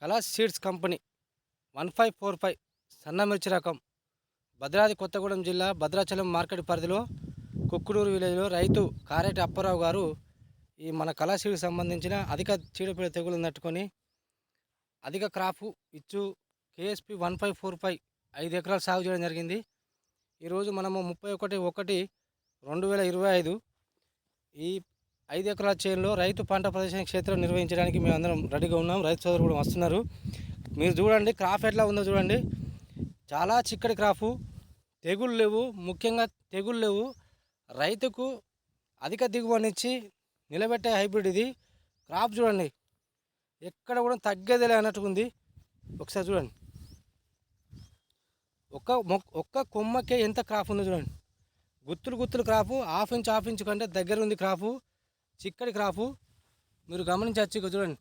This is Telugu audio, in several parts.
కలాస్ సీడ్స్ కంపెనీ 1545 సన్న మిర్చి రకం భద్రాద్రి కొత్తగూడెం జిల్లా భద్రాచలం మార్కెట్ పరిధిలో కుక్కునూరు విలేజ్లో రైతు కారేటి అప్పారావు గారు ఈ మన కలాస్ సీడ్కి సంబంధించిన అధిక చీడపీడ తెగులు తట్టుకొని అధిక క్రాపు ఇచ్చు కేఎస్పి 1545 5 ఎకరాలు సాగు చేయడం జరిగింది. ఈరోజు మనము 31/1/2025 ఈ 5 ఎకరాల చేనులో రైతు పంట ప్రదర్శన క్షేత్రం నిర్వహించడానికి మేమందరం రెడీగా ఉన్నాం. రైతు సోదరులు కూడా వస్తున్నారు. మీరు చూడండి క్రాప్ ఎట్లా ఉందో చూడండి. చాలా చిక్కటి క్రాపు, తెగుళ్ళు లేవు, ముఖ్యంగా తెగుళ్ళు లేవు. రైతుకు అధిక దిగుబడినిచ్చి నిలబెట్టే హైబ్రిడ్ ఇది. క్రాప్ చూడండి ఎక్కడ కూడా తగ్గేదిలే అన్నట్టుకుంది. ఒకసారి చూడండి, ఒక్క కొమ్మకే ఎంత క్రాప్ ఉందో చూడండి. గుత్తులు క్రాపు, హాఫ్ ఇంచ్ కంటే దగ్గర ఉంది క్రాపు, చిక్కడి క్రాపు. మీరు గమనించవచ్చు. ఇక చూడండి,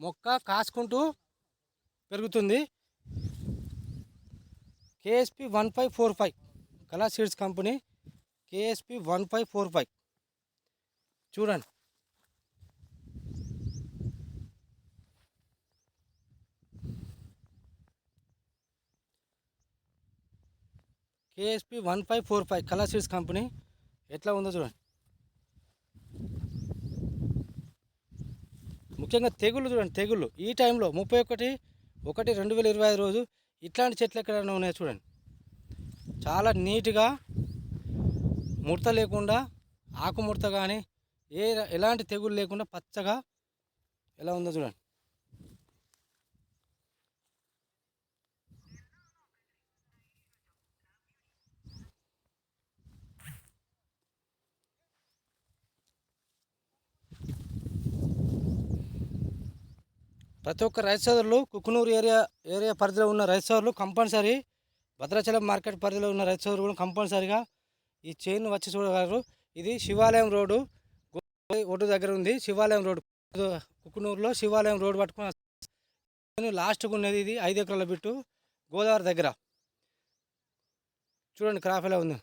మొక్క కాసుకుంటూ పెరుగుతుంది. కేఎస్పి 1545 కలాస్ సీడ్స్ కంపెనీ కేఎస్పి 1545 చూడండి. కేఎస్పి 1545 కలాస్ సీడ్స్ కంపెనీ ఎట్లా ఉందో చూడండి. ముఖ్యంగా తెగుళ్ళు చూడండి. తెగుళ్ళు ఈ టైంలో 31/1/2025 రోజు ఇట్లాంటి చెట్లు ఎక్కడైనా ఉన్నాయో చూడండి. చాలా నీట్గా ముడత లేకుండా, ఆకు ముడత కానీ ఎలాంటి తెగులు లేకుండా పచ్చగా ఎలా ఉందో చూడండి. ప్రతి ఒక్క రైతు సోదరులు, కుక్కునూరు ఏరియా పరిధిలో ఉన్న రైతు సోదరులు కంపల్సరీ, భద్రాచలం మార్కెట్ పరిధిలో ఉన్న రైతు సోదరులు కూడా కంపల్సరీగా ఈ చైన్ వచ్చి చూడగలరు. ఇది శివాలయం రోడ్డు ఒడ్డు దగ్గర ఉంది. శివాలయం రోడ్డు కుక్కునూరులో శివాలయం రోడ్డు పట్టుకుని లాస్ట్గా ఉన్నది. ఇది 5 ఎకరాల బిట్టు గోదావరి దగ్గర. చూడండి క్రాప్ ఎలా ఉంది.